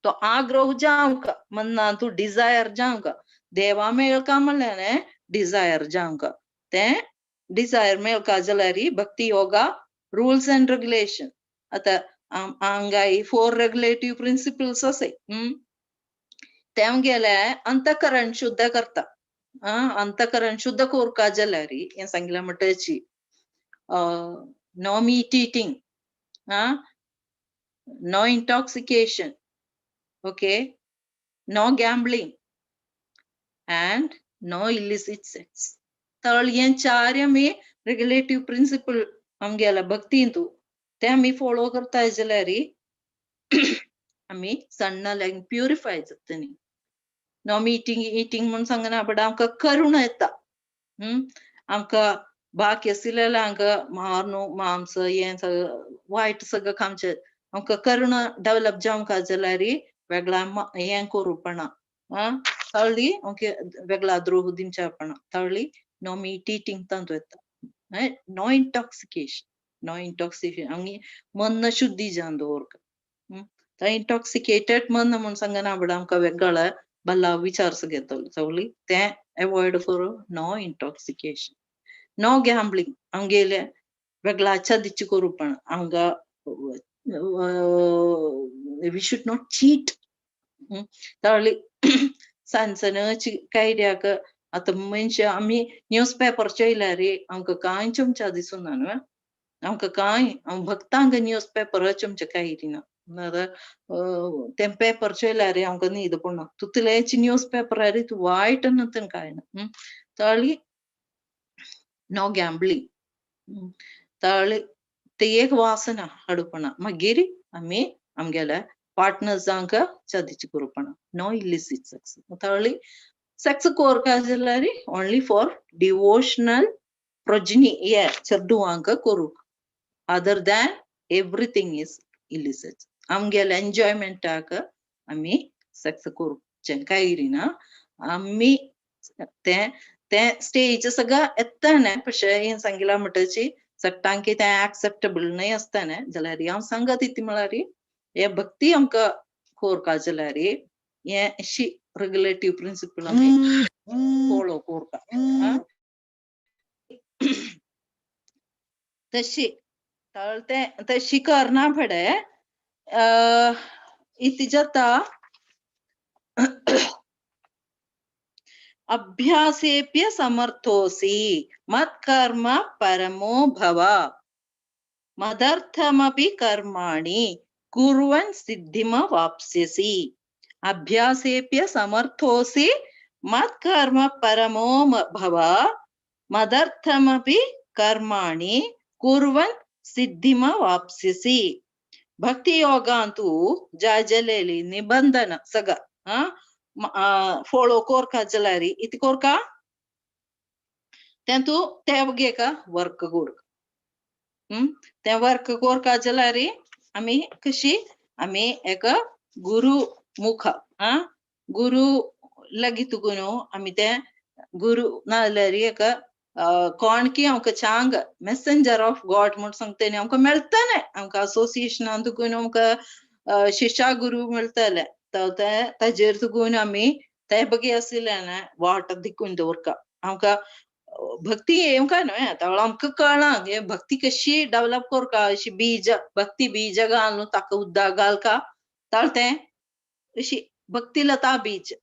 तो आग्रह जावका म्हणना तू डिझायर जावका देवा मेळका म्हणल्याने डिझायर जावका ते डिझायर मेळका जाल्यार भक्ती योगा rules and regulation आता अंगाई 4 regulative principles असे तेमगेले अंतकरण शुद्ध करता अंतकरण शुद्ध कोरका जाल्यार हें सांगला म्हणटाची no meat eating no intoxication, okay, no gambling and no illicit sex. तर हे चार आम्ही regulative principle आमगेला भक्तींतू ते आम्ही फॉलो करता जाल्यार आम्ही सण्ण लायक प्युरिफाय जातनी नो मीटिंग इटिंग म्हणून सांगना बट आमकां करुण येता आमकां बाकी आशिल्लें आमकां मारनू मांस हें वायट सगळं खावचें आमकां करुण डेव्हलप जावंक जाल्यार वेगळा हें करूपणा थळी वेगळा द्रोह दिवचेपणा थळी नो मीट इटिंग तांतू येता no intoxication आमी मन शुद्धी जावन दवरता इंटॉक्सिकेटेड मन म्हणून सांगना बट आमकां वेगळा भला विचार घेतलो चवली ते अवॉइड करू नो इंटॉक्सिकेशन नो गॅम्बलिंग आमगेले वेगळा दिची करूपण आमकां we should not cheat तळी सांचनाची कायद्याक आता मनशां आमी न्यूज पेपर चयल्यार आमकां कांय चमचा दिसूं ना न्हू आमकां कांय भक्तांक न्यूज पेपर चमचे कांय दिना ते पेपर चयल्यार आमकां न्हीद पडना तुतलेची न्यूज पेपरार वायट नतन कांय ना तळी नो गॅम्बलिंग तळी ते एक वासना हाडूपणा मागीर आमी आमगेल्या पार्टनर्स जावंक चादीची करूपणा नो इलिसिट सेक्स तळी सेक्स कोरका जाल्यार ओनली फॉर डिवोशनल प्रोजनी ये चेडूवांक करू other than everything is illicit आमगेल्या एन्जॉयमेंटाक आमी सेक्स करूचें कांय ना आमी ते स्टेज सगळं येताना पशे हें सांगिला म्हणटाची सट्टांकी ते एक्सेप्टेबल न्हय आसताना जाल्यार हांव सांगत इति म्हळ्यार हे भक्ती आमकां कोरका जाल्यार हे अशी रेगुलेटिव्ह प्रिंसिपल आमी फॉलो कोरता तशी तशी करना फडे इति जाता अभ्यासेप्य समर्थोसि मत्कर्म परमो भव मदर्थमपि कर्माणि कुर्वन् सिद्धिमवाप्स्यसि अभ्यासेप्य समर्थोसि मत्कर्म परमो भव मदर्थमपि कर्माणि कुर्वन् सिद्धिमवाप्स्यसि भक्ति योगांतू जालेली निबंधन सग फॉलो कोरका जाल्यार इति कोरका तेंतू तेवगे का वर्क कोरका ते वर्क कोरका जाल्यार आमी कशी आमी एक गुरु मुख गुरु लागीं तुगून आमी ते गुरु नाल्यार एक कोण की आमकां चांग मेसेंजर ऑफ गॉड म्हूण सांगतले आमकां मेळटले आमकां असोसिएशनान तुगून आमकां शिशा गुरु मेळटले ताजेर तुगून आमी ते बघे असलेल्याने वाट दिकून दवरका आमका भक्ती येवका न्हय आता आमकां कळना हे भक्ती कशी डेव्हलप करका अशी बीज भक्ती बीज घालून ताका उदक घालका ताळ तें अशी भक्ती लता बीज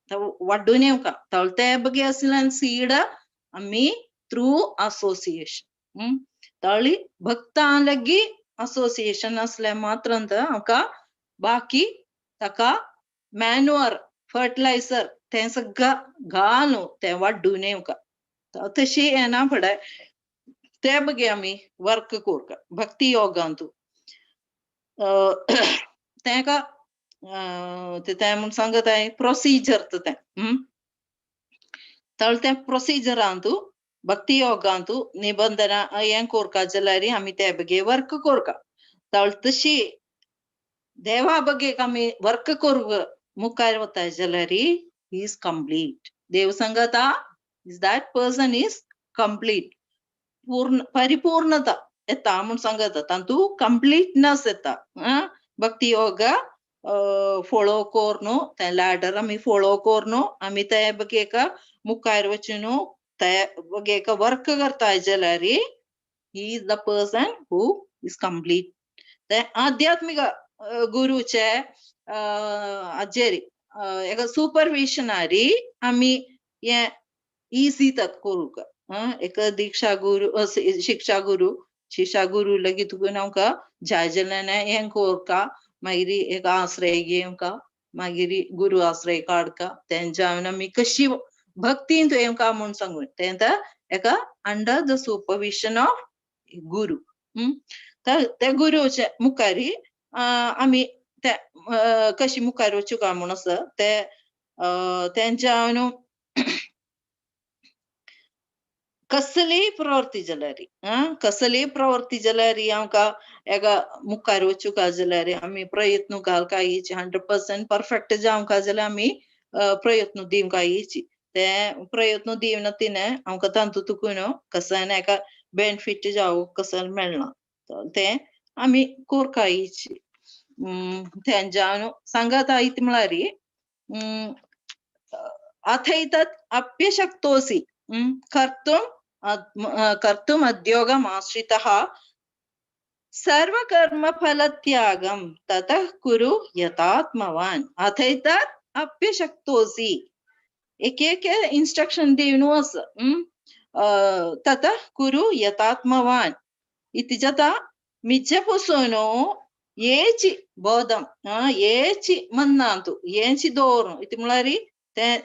वाडून येवका ताळ ते बघे असल्यान सीड आमी थ्रू असोसिएशन ताळी भक्तां लगी असोसिएशन असल्या मात्रान आमकां बाकी ताका मॅन्युअर फर्टिलायझर ते सगळं घालून ते वाडून येवका तशी येना फुडें ते बघे आमी वर्क करता भक्ती योगांतू तेका ते म्हूण सांगत हांय प्रोसिजर तें ताळ ते प्रोसिजरांतू भक्ती योगांतू निबंधना हें कोरका जाल्यार आमी ते बघे वर्क कोरका ताळ तशी देवा बघेक आमी वर्क करूंक मुखार वताय जाल्यार ही इज कंप्लीट देव सांगता is that person is complete पूर्ण परिपूर्णता येता म्हूण सांगता तांतू कंप्लीटनेस येता भक्ती योगा फॉलो कोरनू ते लॅडर आमी फॉलो कोरनू आमी ते बघेक मुखार वचून ते बघेक वर्क करताय जाल्यार he is the person who is complete ते आध्यात्मिक गुरुचे हाजेर एका सुपरविशनारी आमी हे इजी तक करूंक एक दीक्षा गुरु शिक्षा गुरु लेगीत तुकून आमकां जाय जाल्यार हें कोरका मागीर एक आश्रय घेवका मागीर गुरु आश्रय काडका तेंच्यान आमी कशी भक्तींत येवका म्हूण सांगून तें एका अंडर द सुपरविशन ऑफ गुरु ते गुरुचे मुखारी आमी ते कशी मुखार वचूंका म्हूण आसा ते तेंच्यान कसली प्रवृत्ती जाल्यार आमकां एका मुखार वचूंका जाल्यार आमी प्रयत्न घालका हेची 100% परफेक्ट जावंका जाल्यार आमी प्रयत्न दिवंका हेची ते प्रयत्न दिवना तिने आमकां तांतू तुकून कसं एका बेनिफिट जावं कसं मेळना ते आमी कोरका हेची तेंच्यान सांगत आयत म्हळ्यार अथैतत् अप्यशक्तोसि कर्तुम् उद्योगम् आश्रितः सर्वकर्मफलत्यागं ततः कुरु यथात्मवान् अथैतत् अप्यशक्तोसि एक इन्स्ट्रक्शन दिवन ततः कुरु यथात्मवान् इति जाता मिज्जे पसून येची बोधम येची मन्नांतू येची दोर इति म्हळ्यार ते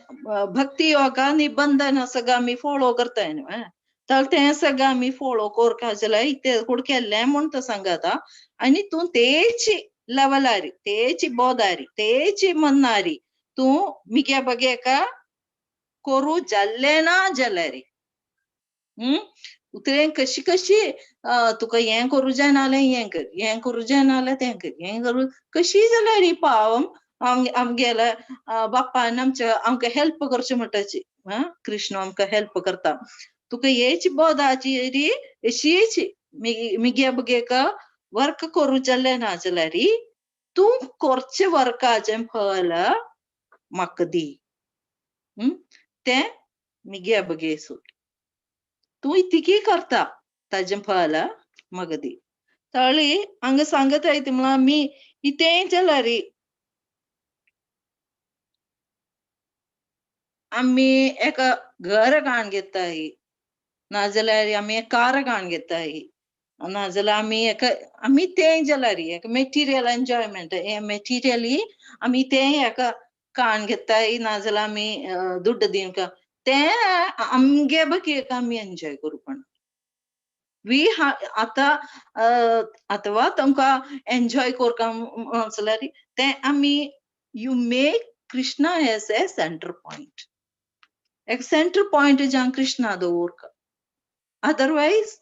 भक्ती योगा निबंधन सगळं आमी फॉलो करताय न्हू तर ते सगळं आमी फॉलो कोरका जाल्यार इते कोण केल्लें म्हूण तो सांगता आनी तूं तेची लेवलारी तेची बोधारी तेची मन्नारी तूं मिगे बगेका कोरू जाल्लें ना जाल्यार उतरें कशी तुका हें करूं जाय नाल्यार हें करूं जाय नाल्यार तें कर हें करूं कशी जाल्यार ही पावम आमगेल्या बाप्पान आमकां हेल्प करचें म्हणटाची कृष्ण आमकां हेल्प करता तुका हेची बोधाची अशीच मिगे बगेका वर्क करूं जाल्लें ना जाल्यार तूं करचे वर्काचें फळ म्हाका दी तें मिगे बगे सोड तूं इतकी करता ताजें फळ म्हाका दी ताळी हांगा सांगत आयत म्हळ्यार आमी इतें जाल्यार आमी एका घर घाण घेताय नाजाल्यार आमी एक कार घाण घेताय नाजाल्यार आमी तें जाल्यार एक मेटिरियल एन्जॉयमेंट हें मेटिरियली आमी तें एका काण घेताय नाजाल्यार आमी दुड्ड दिवंक तें आमगे बगेक आमी एन्जॉय करूंक अथवा तुमकां एन्जॉय कोरका जाल्यार तें आमी you make Krishna as a centre point एक सेंटर पॉइंट जावन Krishna दवरका otherwise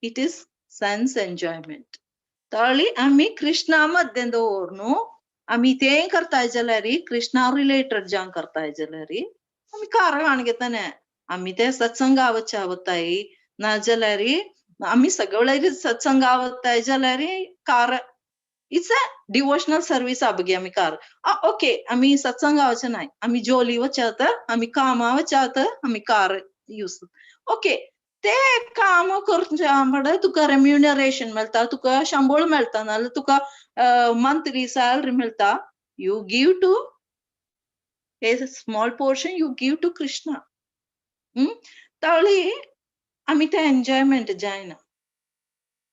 it is sense enjoyment ताळी आमी कृष्णा मध्ये दवरनू आमी तें करताय जाल्यार कृष्णा रिलेटेड जावन करताय जाल्यार आमी कार घाण घेताना आमी ते सत्संगा वताय ना जाल्यार आमी सगळे सत्संगा वताय जाल्यार कार इट्स अ डिवोशनल सर्विस आबगे आम्ही कार ओके आम्ही सत्संगावचं नाही आम्ही जोली वचात आम्ही कामा वचात आम्ही कार यूज ओके ते काम करच्या तुका रेम्युनरेशन मिळता तुका शंबळ मिळता नाल्यार तुका मंथली सॅलरी मिळता you give to a small portion you give to Krishna. तावळी आम्ही ते एन्जॉयमेंट जायना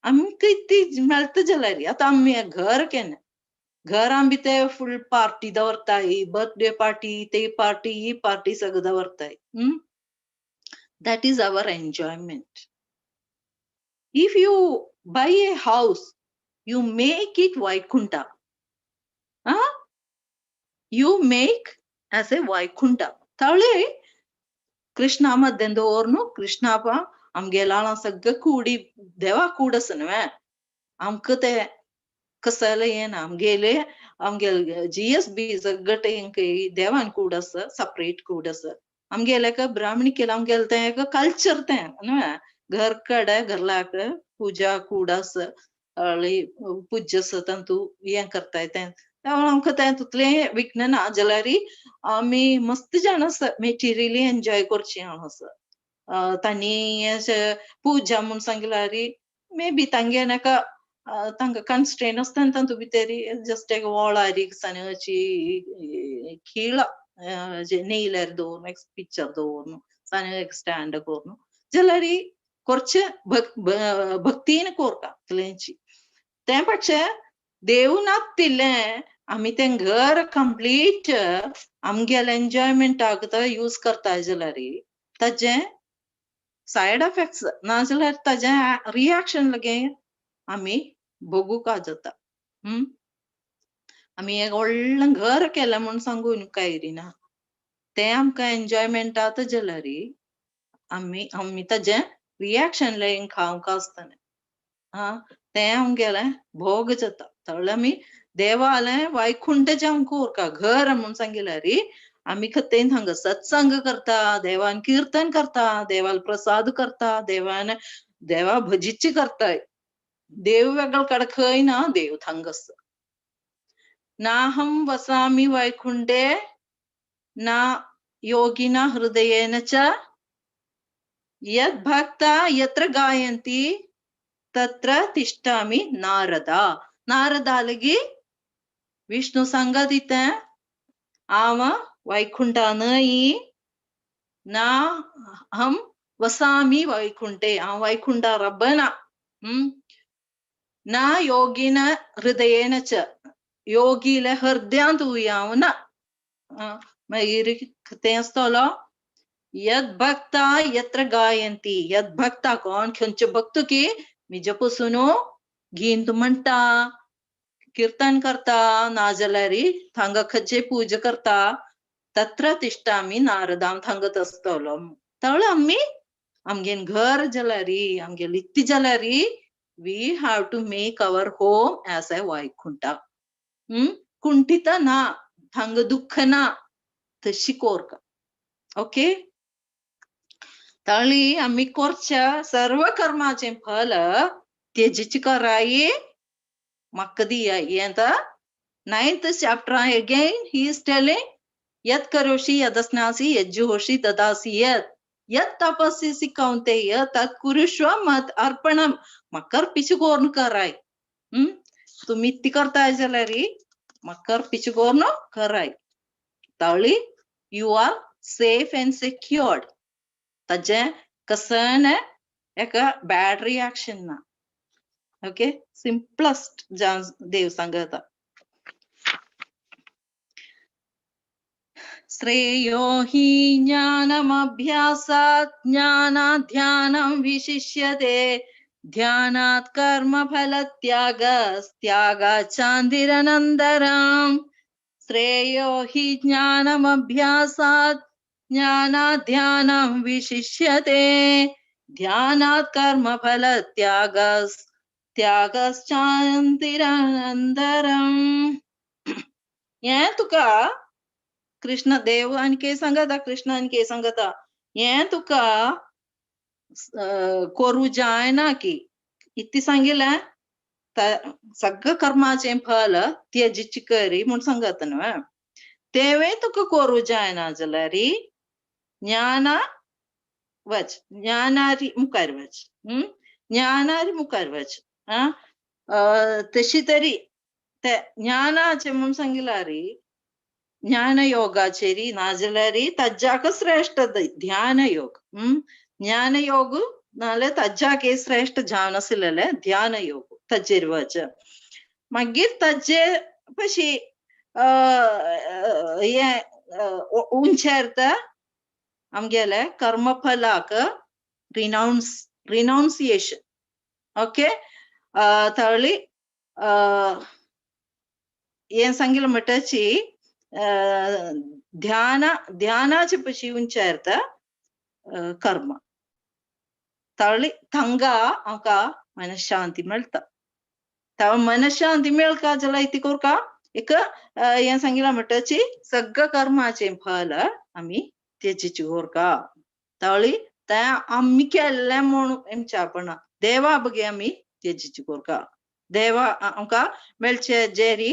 आम्ही किती मेळता जाल्यार आता आम्ही घर केन्ना घर आम्ही ते फुल पार्टी दवरताय बर्थडे पार्टी ते पार्टी ही पार्टी सगळं दवरताय that is our enjoyment. If you buy a house you make it Vaikunta. You make as a Vaikunta. तावळी कृष्णामध्ये दवरनु कृष्णापा आमगेला सगळं कुडी देवा कुडस न्हवे आमक ते कसले येना आमगेले आमगेल जीएसबी सगळं देवान कुडस सेपरेट कुडस आमगेले ब्राह्मणी केला आमगेल ते कल्चर ते न्हवे घर कಡೆ घरलाक पूजा कुडस पूज्यस तंतु ये करताय ते आमकां ते तुतले विकना ना जाल्यार आमी मस्त जाण मेटेरियली एन्जॉय करची आस तांणी पूजा म्हूण सांगल्यार मे बी तांगे नाका तांकां कन्स्ट्रेन आसता तांतू भितर जस्ट एक वॉळार सनाची खीळ नेयल्यार दवरून एक पिक्चर दवरून सान एक स्टँड करून जाल्यार കുറച്ച് भक्तीन कोरता तलेंची ते പക്ഷേ देवनातिले आम्ही ते घर कंप्लीट आमगेल एन्जॉयमेंट आगता यूज करता जाल्यार ताजे साइड इफेक्ट्स ना जाल्यार ताजे रिएक्शन लगे आम्ही भोगूक जाता आम्ही एक व्हडलें घर केलें म्हूण सांगून कांय ते आमकां एन्जॉयमेंट जाता जाल्यार आम्ही ताजे रिएक्शन लेन खावंक आसतना ते आमगेलें भोग जाता ताळ्यार आमी देवालें वैकुंठ जावंक कोरका घर म्हूण सांगिल्यार आमी खतेन हांगा सत्संग करता देवान कीर्तन करता देवाल प्रसाद करता देवा भजिची करताय देव वेगळ कಡೆ खंय ना देव थंगस नाहं वसामि वैकुंठे ना योगिना हृदयेन च यद भक्ता यत्र गायन्ति तत्र तिष्ठामि नारदा नारदालगी विष्णु संगदित आव वैकुंठ नई ना हम वसामि वैकुंठे वैकुंठ रब्बना ना योगिन हृदयेन च योगीले हृदयांत यावना तेस्तोलो यद भक्ता यत्र गायन्ति यद भक्ता कोण खंयचे भक्त की मी जपसुनो गीत म्हणटा कीर्तन करता ना जाल्यार थांगा खंयचे पूजा करता तत्र तिष्ठामि नारदाम थांगत आसतलो तावळे आमी आमगेन घर जाल्यार आमगे लित्ती जाल्यार we have to make our home as a Vaikunta. कुंठित ना थांग दुःख ना तशी कोरका ओके ताळी आम्ही कोरच्या सर्व कर्माचे फल तेजीची कराई म्हाका दिया येंत 9th chapter again he is telling यत् करोषि यदस्नासि यज्जुहोषि ददासि यत् तपस्यसि कौन्तेय तत् कुरुष्व मत् अर्पणम म्हाका अर्पिची कोरून कराय तुम्ही ती करताय जाल्यार म्हाका अर्पिची कोरून कराय ताळी you are safe and secured ताजे कसन एक bad reaction ना ओके simplest देव सांगता श्रेयो हि ज्ञानमभ्यासात् ज्ञानाध्यानं विशिष्यते ध्यानात् कर्मफलत्यागात् चान्दिरनन्दरम् श्रेयो हि ज्ञानमभ्यासात् ज्ञानाध्यानं विशिष्यते ध्यानात् कर्मफलत्यागाश्चान्तिरनन्दरम् ये तुका कृष्ण देवानिके सांगता कृष्णानिके सांगता ये तुका कोरू जायना की इतली सांगिल्लें सगळं कर्माचे फल त्यजिची करी म्हूण सांगत न्हू तेवे तुका करू जायना जाल्यार ज्ञाना वच ज्ञानारी मुखार वच ज्ञानारी मुखार वच तशी तरी ते ज्ञानाचे म्हूण सांगिल्यार ज्ञान योगाचेरी नाजाल्यार तज्जाक श्रेष्ठ ध्यान योग ज्ञान योग नाल्यार तज्जाक श्रेष्ठ ध्यान आसलेले ध्यान योग तजेर वच मागीर तजे पशी हे उंचेरत आमगेले कर्मफलाक रिनाउन्सिएशन ओके तळी हे सांगिल्लें म्हणटाची ध्यानाचे पशी उंचेरत कर्म तळी थंगा आमकां मनशांती मेळटा तेव्हा मनशांती मेळका जाल्यार इती कोरका एक हे सांगिल्लें म्हणटाची सगळं कर्माचे फल आमी त्यजिची कोरका तळी ते आमी केल्लें म्हूण एमच्यापणा देवा बगे आमी त्यजिची कोरका देवा आमकां मेळचे जेरी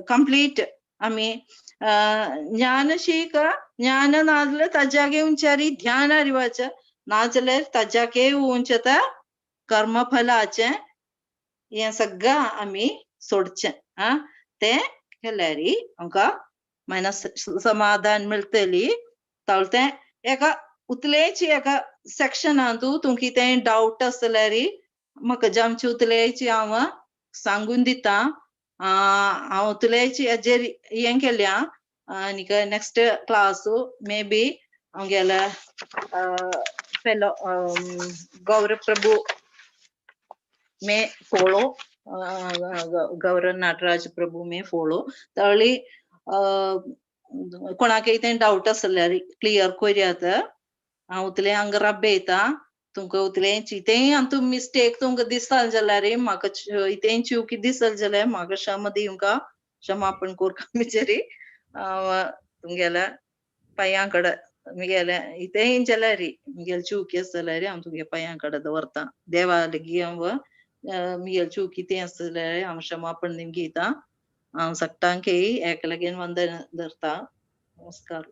कंप्लीट आमी ज्ञान शीक ज्ञान नाजाल्यार तज्यागे उंचारी ध्यान वच नाजाल्यार तज्यागे उंचत कर्मफलाचे हे सगळं आमी सोडचें ते केल्यार आमकां मनस समाधान मेळटली तळते एका उतलेची एका सेक्शनांतू तुमकां कितें डावट आसल्यार म्हाका जमचे उतलेची हांव सांगून दिता हांव उतलेची हेजेर हें केल्या आनीक नेक्स्ट क्लास मे बी आमगेले फेलो गौरव प्रभु मे फॉलो गौरव नाटराज प्रभु मे फॉलो तळी कोणाक कितें डावट आसल्यार क्लियर कोरयात हांव उतलें हांगा राबयता तुमकां उतलें चितेंय हातूंत मिस्टेक तुमकां दिसता जाल्यार म्हाका इतें चूक दिसत जाल्यार म्हाका क्षमा दिवंका क्षमापण कोरका बिचारी तुमगेल्या पांयां कडेन मुगेले इतेंय जाल्यार मुगेले चूक आसल्यार हांव तुमगे पांयां कडेन दवरता देवा लेगी हांव मुगेले चूक कितें आसल्यार हांव क्षमापण घेता हांव सक्तांक एक लागीं वंदन धरता नमस्कार